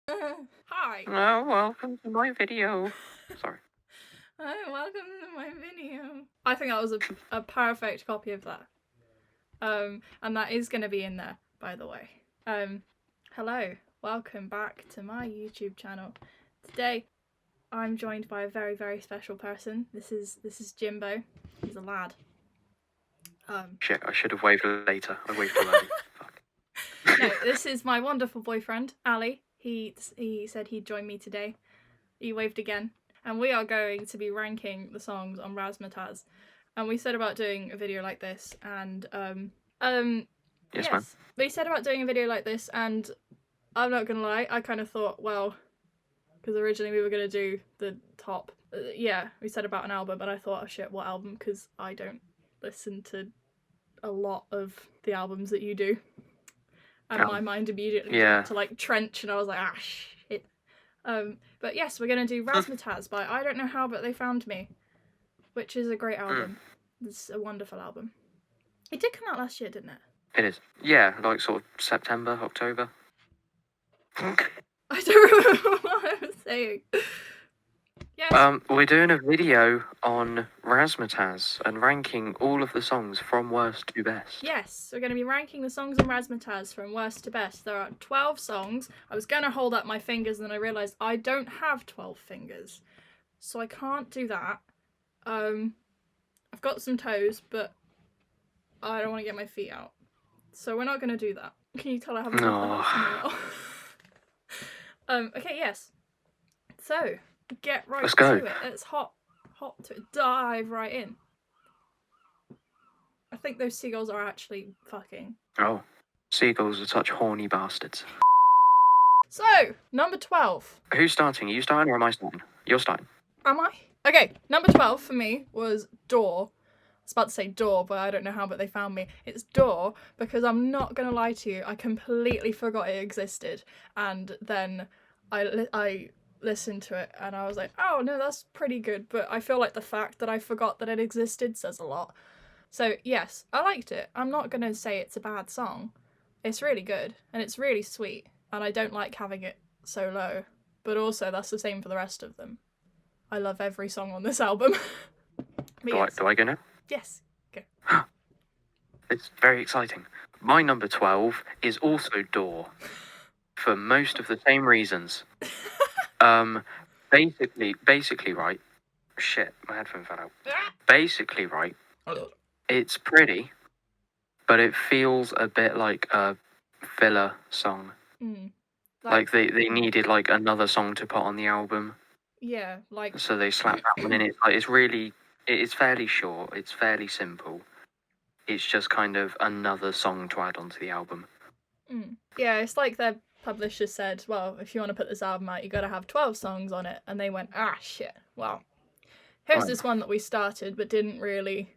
Hi. Oh, welcome to my video. Sorry. Hi, welcome to my video. I think that was a perfect copy of that. And that is going to be in there, by the way. Hello, welcome back to my YouTube channel. Today, I'm joined by a very, very special person. This is Jimbo. He's a lad. Shit, I should have waved later. I waved too early. Fuck. No, this is my wonderful boyfriend, Ali. He said he'd join me today. He waved again. And we are going to be ranking the songs on Razzmatazz. And we said about doing a video like this, and Yes, ma'am. we said about doing a video like this, and I'm not gonna lie, I kind of thought, well, because originally we were gonna do the top. We said about an album, but I thought, oh shit, what album? Because I don't listen to a lot of the albums that you do. And my mind immediately jumped to like Trench, and I was like, ah shit. But yes, we're gonna do Razzmatazz by I Don't Know How But They Found Me, which is a great album. It's a wonderful album. It did come out last year, didn't it? It is. Yeah, like sort of September, October. I don't remember what I was saying. Yes. We're doing a video on Razzmatazz and ranking all of the songs from worst to best. Yes, we're going to be ranking the songs on Razzmatazz from worst to best. There are 12 songs. I was going to hold up my fingers, and then I realised I don't have 12 fingers. So I can't do that. I've got some toes, but I don't want to get my feet out. So we're not going to do that. Can you tell I haven't left the house in a while? Okay, yes. So, get right to it. It's hot to it. Dive right in. I think those seagulls are actually fucking. Oh, seagulls are such horny bastards. So, number 12. Who's starting? Are you starting or am I starting? You're starting. Am I? Okay, number 12 for me was Door. I was about to say Door, but I don't know how, but they found me. It's Door because I'm not going to lie to you, I completely forgot it existed. And then I listened to it and I was like, oh no, that's pretty good. But I feel like the fact that I forgot that it existed says a lot. So yes, I liked it. I'm not going to say it's a bad song. It's really good and it's really sweet. And I don't like having it so low. But also that's the same for the rest of them. I love every song on this album. Do I go now? Yes, go. It's very exciting. My number 12 is also Door. For most of the same reasons. Basically, right. Shit, my headphone fell out. Basically, right. It's pretty, but it feels a bit like a filler song. Like they needed like another song to put on the album. Yeah, like. So they slapped that one in. It's fairly short. It's fairly simple. It's just kind of another song to add onto the album. Yeah, it's like their publisher said, well, if you want to put this album out, you got to have 12 songs on it. And they went, ah, shit, well, here's this one that we started but didn't really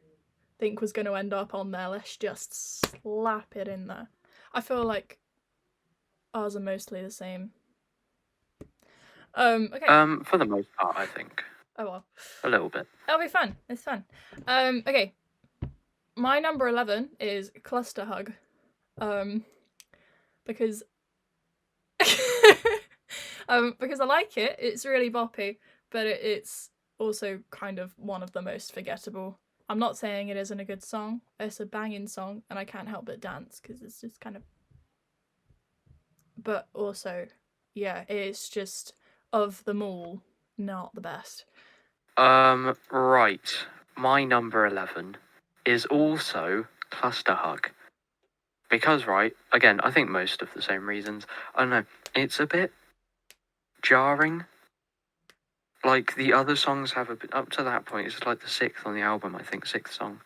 think was going to end up on there. Let's just slap it in there. I feel like ours are mostly the same. Okay. For the most part, I think. Oh well. A little bit. It'll be fun. It's fun. Okay. My number 11 is Cluster Hug. Because because I like it. It's really boppy, but it's also kind of one of the most forgettable. I'm not saying it isn't a good song. It's a banging song, and I can't help but dance because it's just kind of. But also, yeah, it's just of them all, not the best. Right. My number 11 is also Cluster Hug. Because, right, again, I think most of the same reasons. I don't know, it's a bit jarring. Like, the other songs have a bit, up to that point, it's like the 6th on the album, I think, 6th song.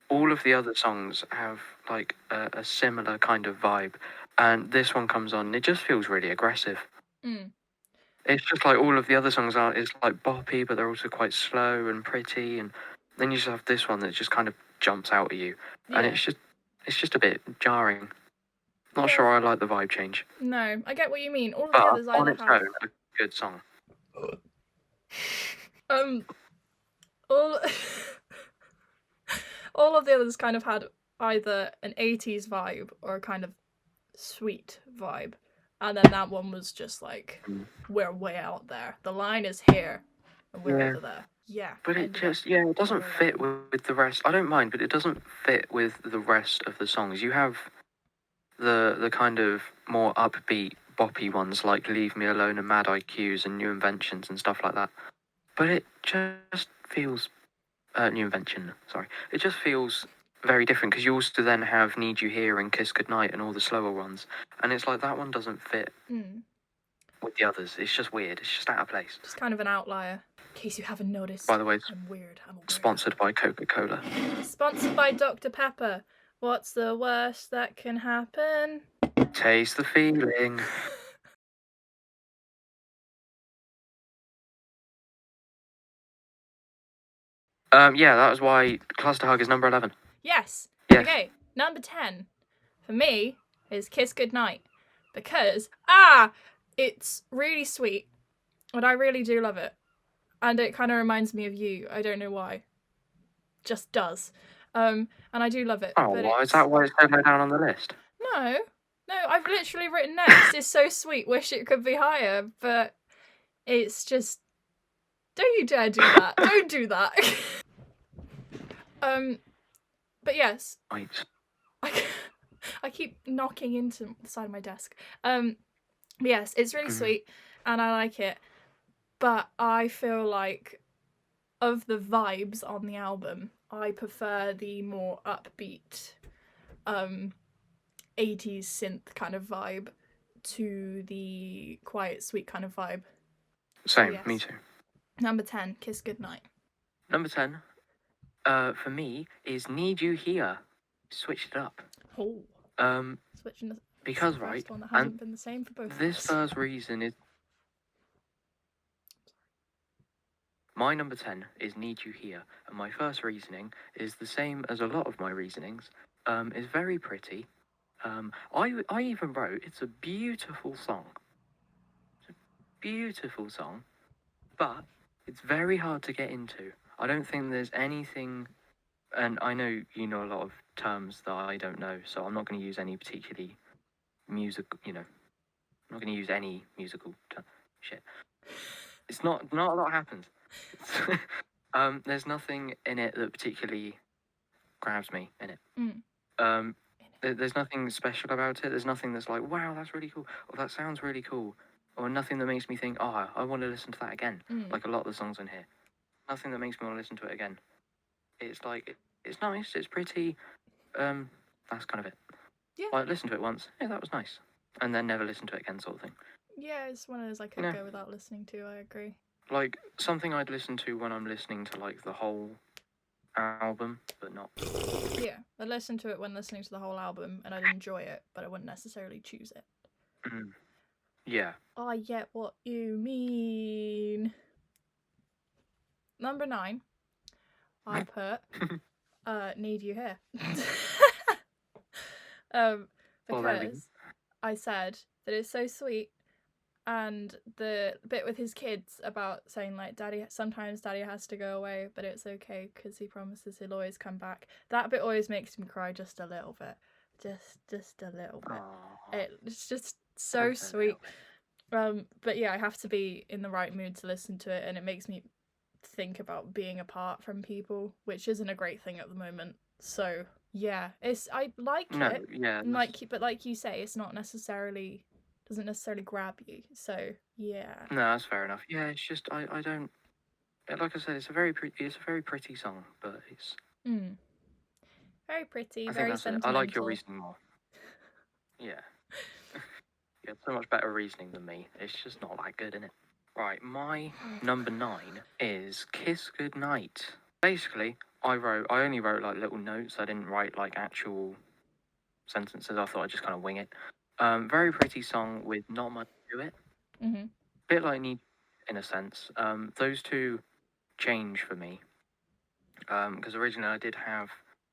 All of the other songs have, like, a similar kind of vibe. And this one comes on, and it just feels really aggressive. It's just like all of the other songs it's like boppy, but they're also quite slow and pretty. And then you just have this one that just kind of jumps out at you. Yeah. And it's just a bit jarring. Not sure I like the vibe change. No, I get what you mean. All of the others on its own, a good song. All of the others kind of had either an 80s vibe or a kind of sweet vibe. And then that one was just like, we're way out there. The line is here, and we're over there. Yeah. But it ended up just, it doesn't number fit 11. with the rest. I don't mind, but it doesn't fit with the rest of the songs. You have the kind of more upbeat, boppy ones like Leave Me Alone and Mad IQs and New Inventions and stuff like that. But it just feels... New Invention, sorry. It just feels very different because you also then have Need You Here and Kiss Goodnight and all the slower ones. And it's like that one doesn't fit with the others. It's just weird. It's just out of place. Just kind of an outlier. In case you haven't noticed. By the way, I'm weird. I'm a weirdo. sponsored by Coca-Cola. Sponsored by Dr. Pepper. What's the worst that can happen? Taste the feeling. Yeah, that was why Cluster Hug is number 11. Yes. Yes. Okay, number 10 for me is Kiss Goodnight. Because, it's really sweet. And I really do love it. And it kind of reminds me of you. I don't know why. Just does. And I do love it. Oh, but is that why it's so low down on the list? No, I've literally written next. It's so sweet. Wish it could be higher, but it's just. Don't you dare do that. Don't do that. But yes. Right. I keep knocking into the side of my desk. But yes, it's really sweet and I like it. But I feel like of the vibes on the album, I prefer the more upbeat 80s synth kind of vibe to the quiet, sweet kind of vibe. Same, yes. me too. Number 10, Kiss Goodnight. Number 10, for me, is Need You Here. Switched it up. Oh. Switching because, the right, first one that hasn't been the same for both this of us. first reason is... My number 10 is Need You Here, and my first reasoning is the same as a lot of my reasonings. It's very pretty. I even wrote, it's a beautiful song. It's a beautiful song, but it's very hard to get into. I don't think there's anything, and I know you know a lot of terms that I don't know, so I'm not going to use any particularly I'm not going to use any musical shit. It's not a lot happens. There's nothing in it that particularly grabs me in it. There's nothing special about it. There's nothing that's like, wow, that's really cool, or that sounds really cool, or nothing that makes me think, oh, I want to listen to that again. Like a lot of the songs in here, nothing that makes me want to listen to it again. It's like, it's nice, it's pretty. That's kind of it. Yeah. Like, listen to it once, yeah, that was nice, and then never listen to it again, sort of thing. Yeah, it's one of those I could go without listening to. I agree. Like something I'd listen to when I'm listening to like the whole album, but not. Yeah, I'd listen to it when listening to the whole album, and I'd enjoy it, but I wouldn't necessarily choose it. Yeah. I get what you mean. Number 9, I put Need You Here. Because I said that it's so sweet, and the bit with his kids about saying like, sometimes daddy has to go away, but it's okay because he promises he'll always come back. That bit always makes me cry just a little bit. Just a little bit. It's just so sweet. But yeah, I have to be in the right mood to listen to it, and it makes me think about being apart from people, which isn't a great thing at the moment. So yeah, I like it. Yeah. But like you say, it's not necessarily doesn't necessarily grab you. So yeah. No, that's fair enough. Yeah, it's just I don't. Like I said, it's a very pretty song, but it's. Very pretty, I very think sentimental. I like your reasoning more. Yeah. You have so much better reasoning than me. It's just not that good, innit? Right, my number 9 is Kiss Goodnight. Basically, I only wrote like little notes. I didn't write like actual sentences. I thought I'd just kind of wing it. Very pretty song with not much to it. Bit like Need, in a sense. Those two change for me. Because originally I did have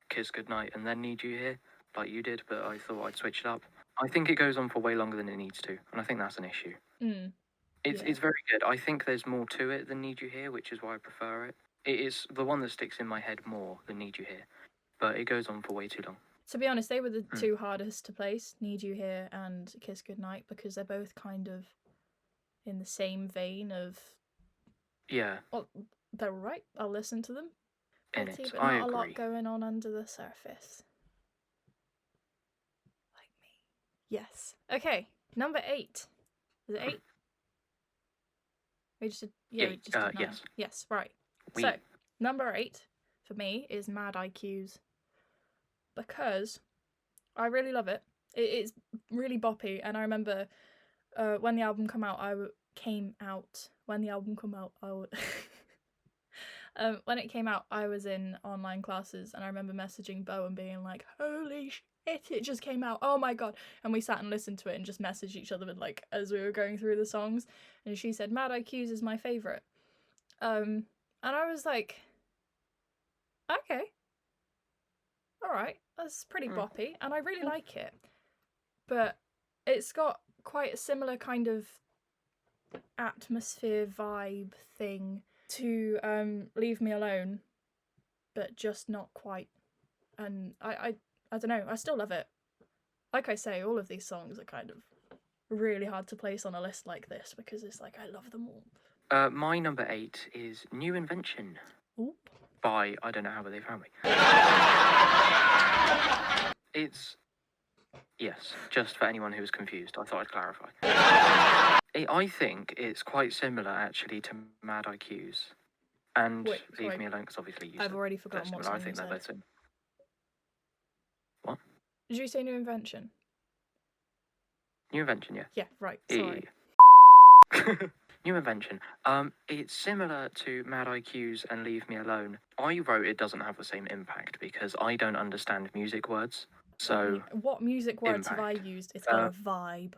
Kiss Goodnight and then Need You Here, like you did, but I thought I'd switch it up. I think it goes on for way longer than it needs to, and I think that's an issue. It's very good. I think there's more to it than Need You Here, which is why I prefer it. It is the one that sticks in my head more than Need You Here, but it goes on for way too long. To be honest, they were the two hardest to place, Need You Here and Kiss Goodnight, because they're both kind of in the same vein of... Yeah. Well, they're right, I'll listen to them. In Pretty, it, but I not a lot agree. going on under the surface. Like me. Yes. Okay, number 8. Is it 8? We just did... Yeah, we just did 9. Yes. Yes, right. We. So, number 8 for me is Mad IQ's. Because I really love it. It's really boppy, and I remember when the album came out, when it came out, I was in online classes, and I remember messaging Bo and being like, "Holy shit, it just came out! Oh my god!" And we sat and listened to it and just messaged each other, like as we were going through the songs. And she said, "Mad IQ's is my favorite," and I was like, "Okay, all right, that's pretty boppy," and I really like it. But it's got quite a similar kind of atmosphere vibe thing to Leave Me Alone, but just not quite. And I don't know, I still love it. Like I say, all of these songs are kind of really hard to place on a list like this because it's like I love them all. My number 8 is New Invention. Ooh. By I don't know how, but they found me. It's... Yes, just for anyone who was confused, I thought I'd clarify. I think it's quite similar, actually, to Mad IQ's. And Wait, Leave sorry. Me Alone, because obviously you I've said already forgotten what similar. I song think you they're said. both similar. What? Did you say New Invention? New Invention, yeah. Yeah, right, sorry. New Invention. It's similar to Mad IQ's and Leave Me Alone. I wrote it doesn't have the same impact because I don't understand music words. So what music words have I impact. used? It's got a vibe.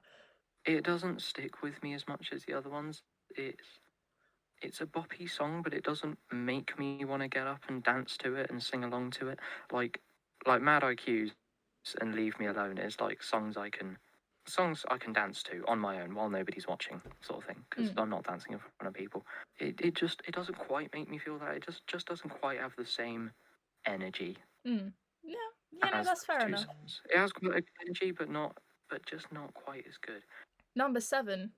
It doesn't stick with me as much as the other ones. It's a boppy song, but it doesn't make me want to get up and dance to it and sing along to it. Like Mad IQ's and Leave Me Alone is like songs I can dance to on my own while nobody's watching, sort of thing. Because I'm not dancing in front of people. It doesn't quite make me feel that. It just doesn't quite have the same energy. Yeah, no, that's fair enough. Songs. It has quite energy, but just not quite as good. Number 7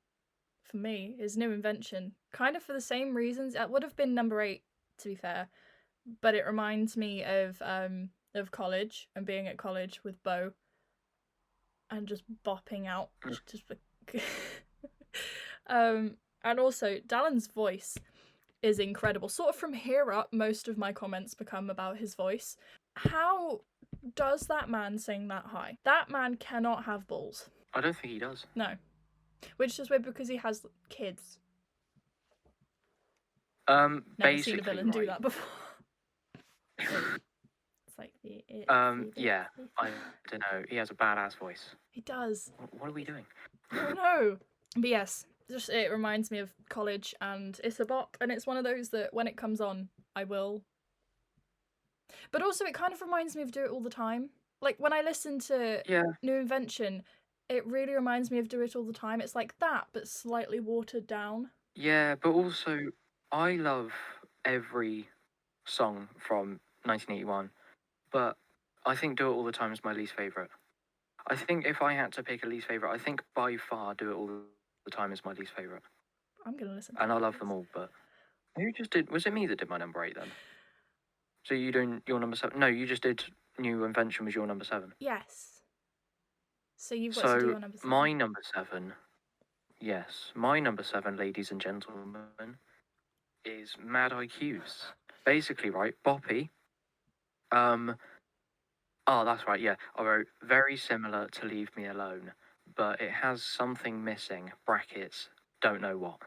for me is New Invention, kind of for the same reasons. It would have been number 8, to be fair, but it reminds me of college and being at college with Bo and just bopping out. Just and also Dallin's voice is incredible. Sort of from here up, most of my comments become about his voice. How does that man sing that high? That man cannot have balls. I don't think he does. No. Which is weird because he has kids. Never basically, seen a villain do that before. It's like yeah, I don't know. He has a badass voice. He does. What are we doing? Oh no. But yes, just it reminds me of college, and it's a bop, and it's one of those that when it comes on, I will. But also, it kind of reminds me of Do It All the Time. Like when I listen to New Invention, it really reminds me of Do It All the Time. It's like that, but slightly watered down. Yeah, but also, I love every song from 1981, but I think Do It All the Time is my least favourite. I think if I had to pick a least favourite, I think by far Do It All the Time is my least favourite. I'm going to listen to And I love them all, but... Who just did... Was it me that did my number 8 then? So you doing your number 7? No, you just did New Invention was your number 7. Yes. So you've got to do your number 7. My number 7... Yes, my number 7, ladies and gentlemen, is Mad IQ's. Basically, right, boppy. Oh, that's right, yeah. I wrote very similar to Leave Me Alone, but it has something missing. Brackets, don't know what.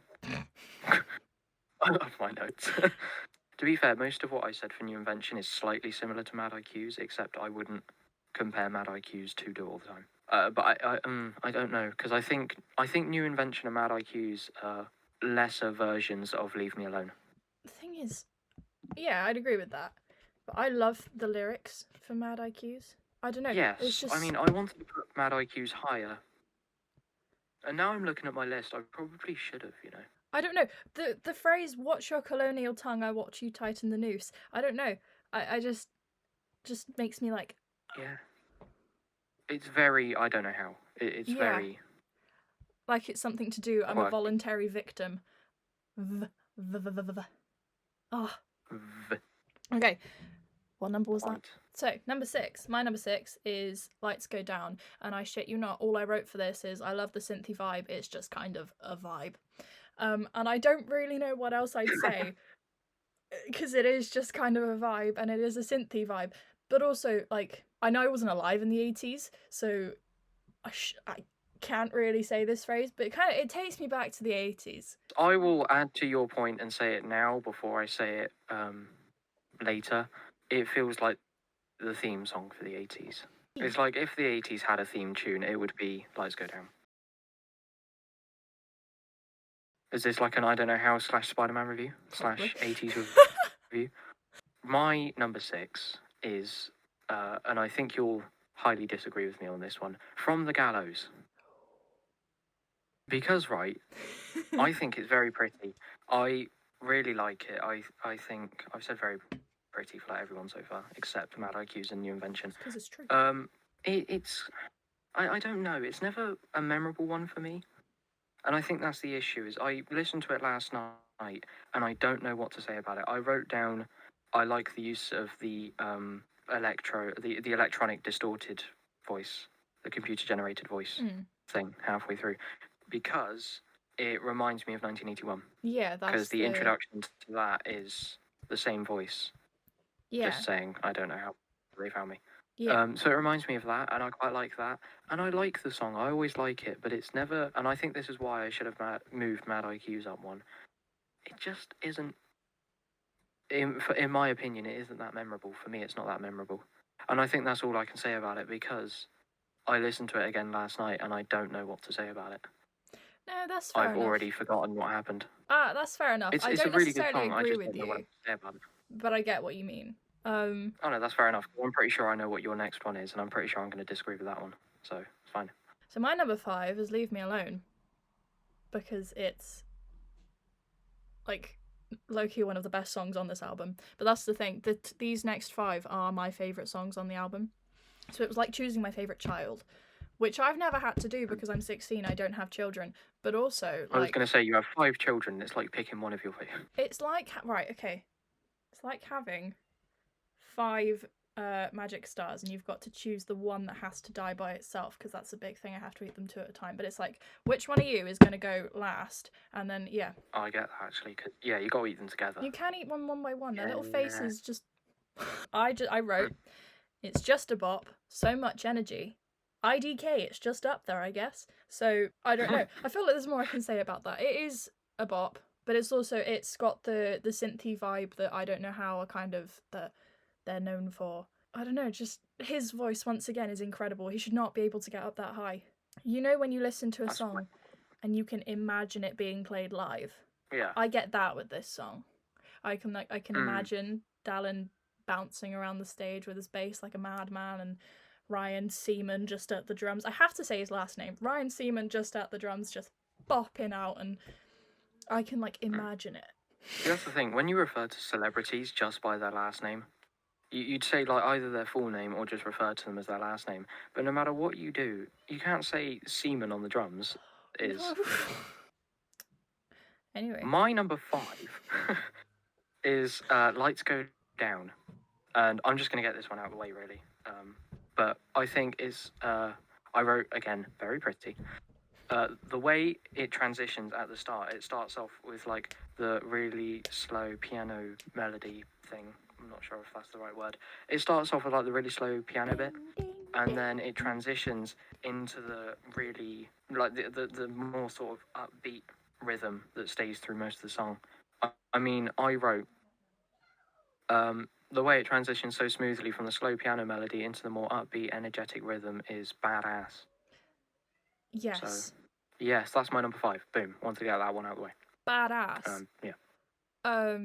I love my notes. To be fair, most of what I said for New Invention is slightly similar to Mad IQ's, except I wouldn't compare Mad IQ's to Do It All the Time. But I don't know, because I think New Invention and Mad IQ's are lesser versions of Leave Me Alone. The thing is, yeah, I'd agree with that. But I love the lyrics for Mad IQ's. I don't know. Yes, it's just... I mean, I wanted to put Mad IQ's higher. And now I'm looking at my list, I probably should have, you know. I don't know. The phrase, watch your colonial tongue, I watch you tighten the noose. I don't know. I just makes me like... Yeah. It's very, I don't know how. It's Yeah. very Like it's something to do. I'm a quirky. voluntary victim. Oh. V- Okay. What number was that? Point. So, number 6. My number 6 is Lights Go Down. And I shit you not, all I wrote for this is I love the synthy vibe. It's just kind of a vibe. And I don't really know what else I'd say. Because it is just kind of a vibe and it is a synthy vibe. But also, like, I know I wasn't alive in the 80s, so I can't really say this phrase, but it takes me back to the 80s. I will add to your point and say it now before I say it later. It feels like the theme song for the 80s. It's like if the 80s had a theme tune, it would be Lights Go Down. Is this like an I don't know how / Spider-Man review / Probably. 80s review? My number 6 is, and I think you'll highly disagree with me on this one, From the Gallows. Because, right, I think it's very pretty. I really like it. I think I've said very pretty for like everyone so far, except Mad IQ's a new invention. Because it's true. It's I don't know. It's never a memorable one for me, and I think that's the issue. Is I listened to it last night, and I don't know what to say about it. I wrote down, I like the use of the the electronic distorted voice, the computer generated voice thing halfway through, because it reminds me of 1981. Yeah, that's because the introduction to that is the same voice. Yeah. Just saying, I don't know how they found me. Yeah. So it reminds me of that, and I quite like that. And I like the song. I always like it, but it's never. And I think this is why I should have moved Mad IQ's up one. It just isn't. In my opinion, it isn't that memorable. For me, it's not that memorable. And I think that's all I can say about it because I listened to it again last night, and I don't know what to say about it. No, that's fair I've enough. already forgotten what happened. That's fair enough. It's I a don't really good necessarily song. I agree just with don't know what you, to say about it. but I get what you mean. Oh no, that's fair enough. I'm pretty sure I know what your next one is, and I'm pretty sure I'm going to disagree with that one. So it's fine. So my number 5 is Leave Me Alone. Because it's like low-key one of the best songs on this album. But that's the thing, that these next 5 are my favourite songs on the album. So it was like choosing my favourite child, which I've never had to do because I'm 16, I don't have children. But also, I was going to say you have 5 children. It's like picking one of your favorite. It's like, right, okay. It's like having 5 magic stars and you've got to choose the one that has to die by itself because that's a big thing. I have to eat them 2 at a time. But it's like, which one of you is going to go last? And then, yeah. Oh, I get that actually. Cause, yeah, you got to eat them together. You can eat one by one. Their little faces just... I wrote, it's just a bop, so much energy. IDK, it's just up there, I guess. So, I don't know. I feel like there's more I can say about that. It is a bop, but it's got the synthy vibe that I don't know how are kind of that they're known for. I don't know, just his voice once again is incredible. He should not be able to get up that high. You know when you listen to a song and you can imagine it being played live? Yeah. I get that with this song. I can imagine Dallin bouncing around the stage with his bass like a madman and Ryan Seaman just at the drums. I have to say his last name. Ryan Seaman just at the drums, just bopping out, and I can imagine it. See, that's the thing. When you refer to celebrities just by their last name, you'd say like either their full name or just refer to them as their last name. But no matter what you do, you can't say Seaman on the drums. No. Anyway. My number 5 is Lights Go Down. And I'm just going to get this one out of the way, really. But I think is I wrote, again, very pretty. The way it transitions at the start, it starts off with like the really slow piano melody thing. I'm not sure if that's the right word. It starts off with like the really slow piano bit, and then it transitions into the really like the more sort of upbeat rhythm that stays through most of the song. I mean, I wrote the way it transitions so smoothly from the slow piano melody into the more upbeat, energetic rhythm is badass. Yes. So, yes, that's my number 5. Boom. Want to get that one out of the way. Badass. Yeah.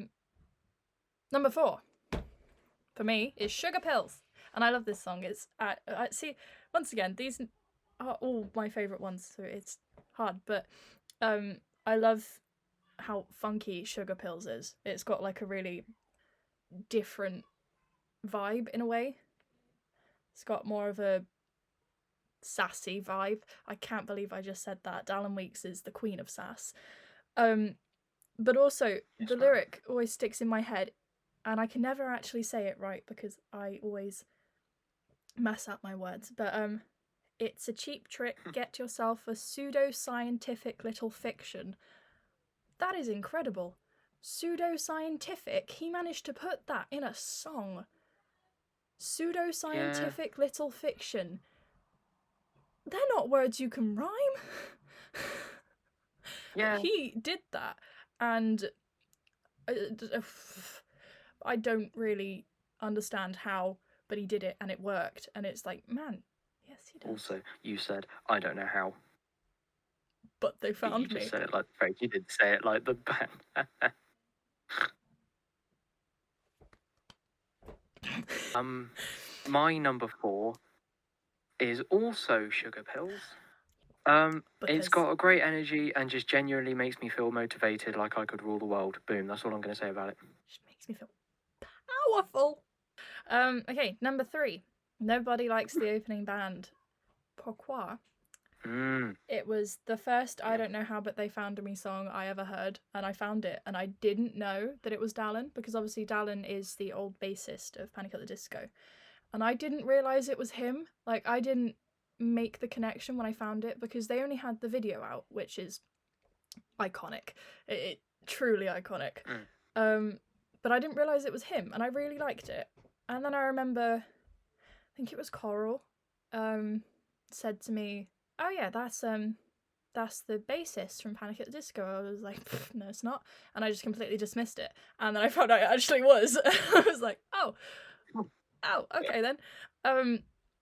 Number 4 for me is Sugar Pills, and I love this song. It's see, once again, these are all my favorite ones, so it's hard, but I love how funky Sugar Pills is. It's got like a really different vibe in a way. It's got more of a sassy vibe. I can't believe I just said that. Dallin Weeks is the queen of sass. But also, the ma'am. lyric always sticks in my head, and I can never actually say it right because I always mess up my words. But it's a cheap trick. Get yourself a pseudo-scientific little fiction. That is incredible. Pseudo-scientific. He managed to put that in a song. Pseudo-scientific little fiction. They're not words you can rhyme. Yeah. But he did that, and I don't really understand how, but he did it and it worked, and it's like, man, yes, he does. Also, you said, I don't know how. But they found You me. just said it like the phrase. You didn't say it like the band. My number 4 is also Sugar Pills. It's Because got a great energy and just genuinely makes me feel motivated, like I could rule the world. Boom, that's all I'm going to say about it. it makes me feel powerful. Okay, number 3. Nobody likes the opening band. Pourquoi? It was the first I don't know how but they found me song I ever heard, and I found it, and I didn't know that it was Dallin, because obviously Dallin is the old bassist of Panic at the Disco, and I didn't realise it was him. Like, I didn't make the connection when I found it, because they only had the video out, which is iconic. It truly iconic. But I didn't realise it was him, and I really liked it. And then I remember, I think it was Coral, said to me, oh yeah, that's the bassist from Panic at the Disco. I was like, no, it's not. And I just completely dismissed it. And then I found out it actually was. I was like, oh, okay then.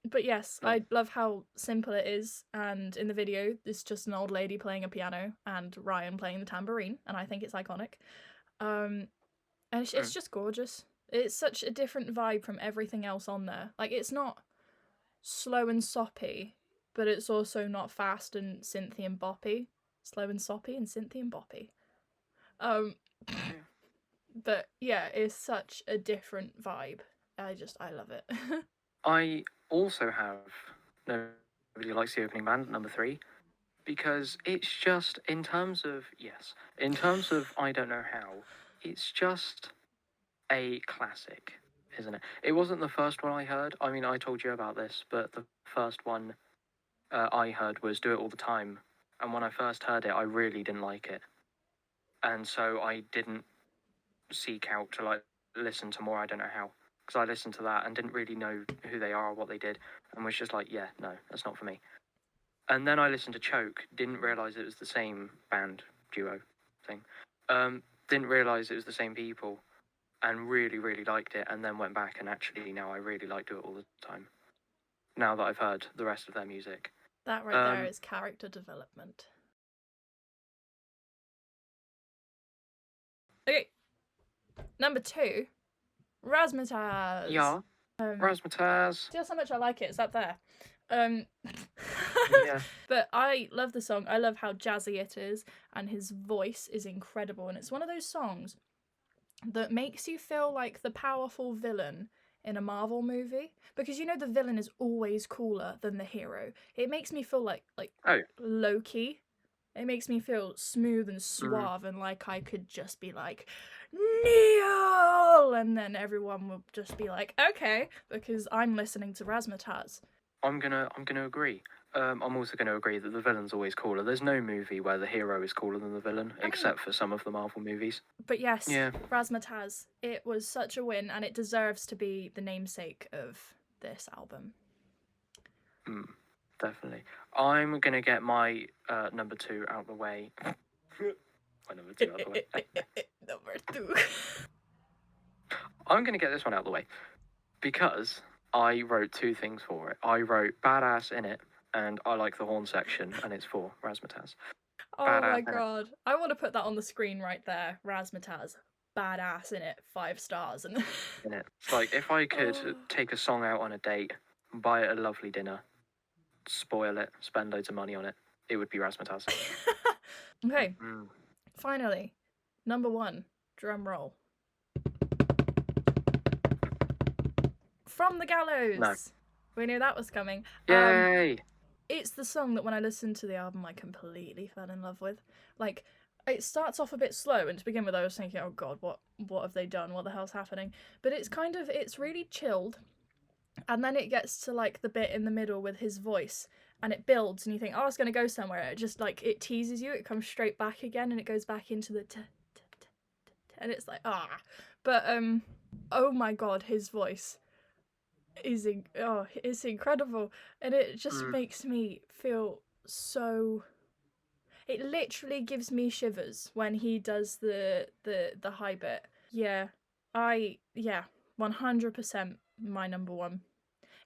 But yes, I love how simple it is. And in the video, it's just an old lady playing a piano and Ryan playing the tambourine. And I think it's iconic. And it's just gorgeous. It's such a different vibe from everything else on there. Like, it's not slow and soppy, but it's also not fast and synthy and boppy. Slow and soppy and synthy and boppy. But yeah, it's such a different vibe. I love it. I also have Nobody Likes the Opening Band at number 3, because it's just, in terms of I don't know how, it's just a classic, isn't it? It wasn't the first one I heard. I mean, I told you about this, but the first one I heard was Do It All the Time. And when I first heard it, I really didn't like it. And so I didn't seek out to, like, listen to more I don't know how. Because I listened to that and didn't really know who they are or what they did. And was just like, yeah, no, that's not for me. And then I listened to Choke, didn't realise it was the same band, duo thing. Didn't realise it was the same people. And really, really liked it, and then went back, and actually now I really like Do It All the Time. Now that I've heard the rest of their music. That right there is character development. Okay. Number 2, Razzmatazz. Yeah. Razzmatazz. See how much I like it? It's up there. Yeah. But I love the song. I love how jazzy it is, and his voice is incredible. And it's one of those songs that makes you feel like the powerful villain in a Marvel movie, because you know the villain is always cooler than the hero. It makes me feel like Loki. It makes me feel smooth and suave, and like I could just be like, Neil, and then everyone would just be like, okay, because I'm listening to Razzmatazz. I'm gonna agree. I'm also gonna agree that the villain's always cooler. There's no movie where the hero is cooler than the villain, except for some of the Marvel movies. But yes, Razzmatazz, it was such a win, and it deserves to be the namesake of this album. Definitely. I'm gonna get my number 2 out the way. My number 2 out the way. Number 2. I'm gonna get this one out the way, because I wrote 2 things for it. I wrote Badass in it, and I like the horn section, and it's for Razzmatazz. Oh my god. I want to put that on the screen right there. Razzmatazz. Badass in it. 5 stars. And in it. It's like, if I could take a song out on a date, buy it a lovely dinner, spoil it, spend loads of money on it, it would be Razzmatazz. Okay. Finally, number 1. Drum roll. From the Gallows. No. We knew that was coming. Yay! it's the song that when I listened to the album, I completely fell in love with. Like, it starts off a bit slow, and to begin with, I was thinking, oh god, what have they done? What the hell's happening? But it's really chilled, and then it gets to like the bit in the middle with his voice, and it builds, and you think, oh, it's gonna go somewhere. It just like it teases you. It comes straight back again, and it goes back into the and it's like but oh my god, his voice it's incredible, and it just makes me feel so. It literally gives me shivers when he does the high bit. Yeah, 100% my number one.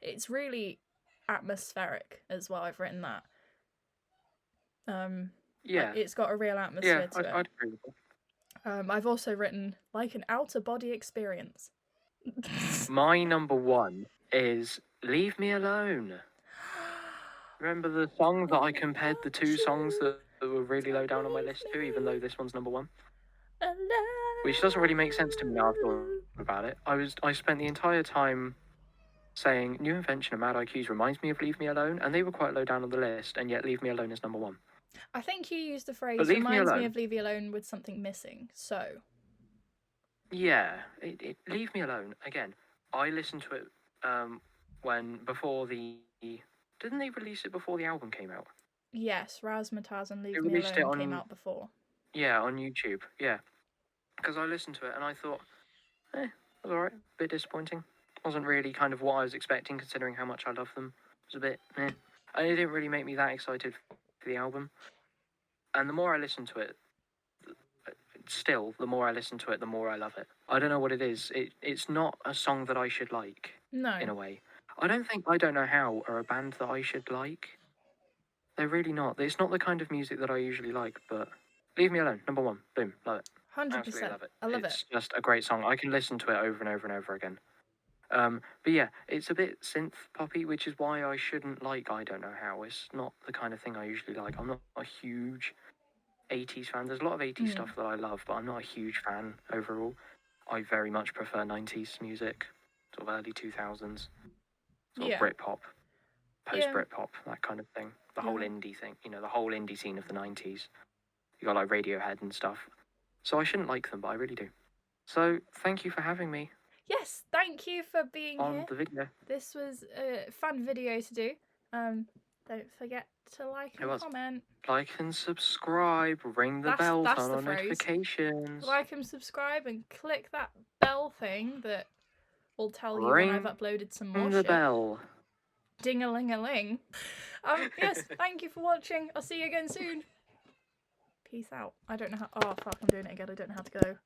It's really atmospheric as well. I've written that. Yeah. It's got a real atmosphere to it. I'd agree with that. I've also written like an outer body experience. My number one is Leave Me Alone. Remember the song that I compared the two songs that were really low down on my list to, even though this one's number one? Which doesn't really make sense to me now I've thought about it. I spent the entire time saying New Invention and Mad IQs reminds me of Leave Me Alone, and they were quite low down on the list, and yet Leave Me Alone is number one. I think you used the phrase Leave Me reminds me Alone. of Leave Me Alone with something missing, so. Yeah, Leave Me Alone. Again, I listened to it before the... Didn't they release it before the album came out? Yes, Razzmatazz and Leave They Me released it Alone came out before. Yeah, on YouTube, yeah. Because I listened to it and I thought, it was alright, a bit disappointing. Wasn't really kind of what I was expecting considering how much I love them. It was a bit, And it didn't really make me that excited for the album. And the more I listened to it, the more I listen to it, the more I love it. I don't know what it is. It's not a song that I should like. No. In a way. I don't think I Don't Know How are a band that I should like. They're really not. It's not the kind of music that I usually like, but Leave Me Alone, number one. Boom, love it. 100%. Absolutely love it. I love It's just a great song. I can listen to it over and over and over again. But yeah, it's a bit synth poppy, which is why I shouldn't like I Don't Know How. It's not the kind of thing I usually like. I'm not a huge 80s fan. There's a lot of 80s stuff that I love, but I'm not a huge fan overall. I very much prefer 90s music, sort of early 2000s, sort of Britpop, post-Britpop, that kind of thing. The whole indie thing, the whole indie scene of the 90s. You got like Radiohead and stuff. So I shouldn't like them, but I really do. So thank you for having me. Yes, thank you for being on here. The video. This was a fun video to do. Don't forget to like and comment. Like and subscribe, ring the bell, turn on notifications. Like and subscribe and click that bell thing that will tell you when I've uploaded some more shit. Ring the bell. Ding-a-ling-a-ling. Yes, thank you for watching. I'll see you again soon. Peace out. I don't know how... Oh, fuck, I'm doing it again. I don't know how to go.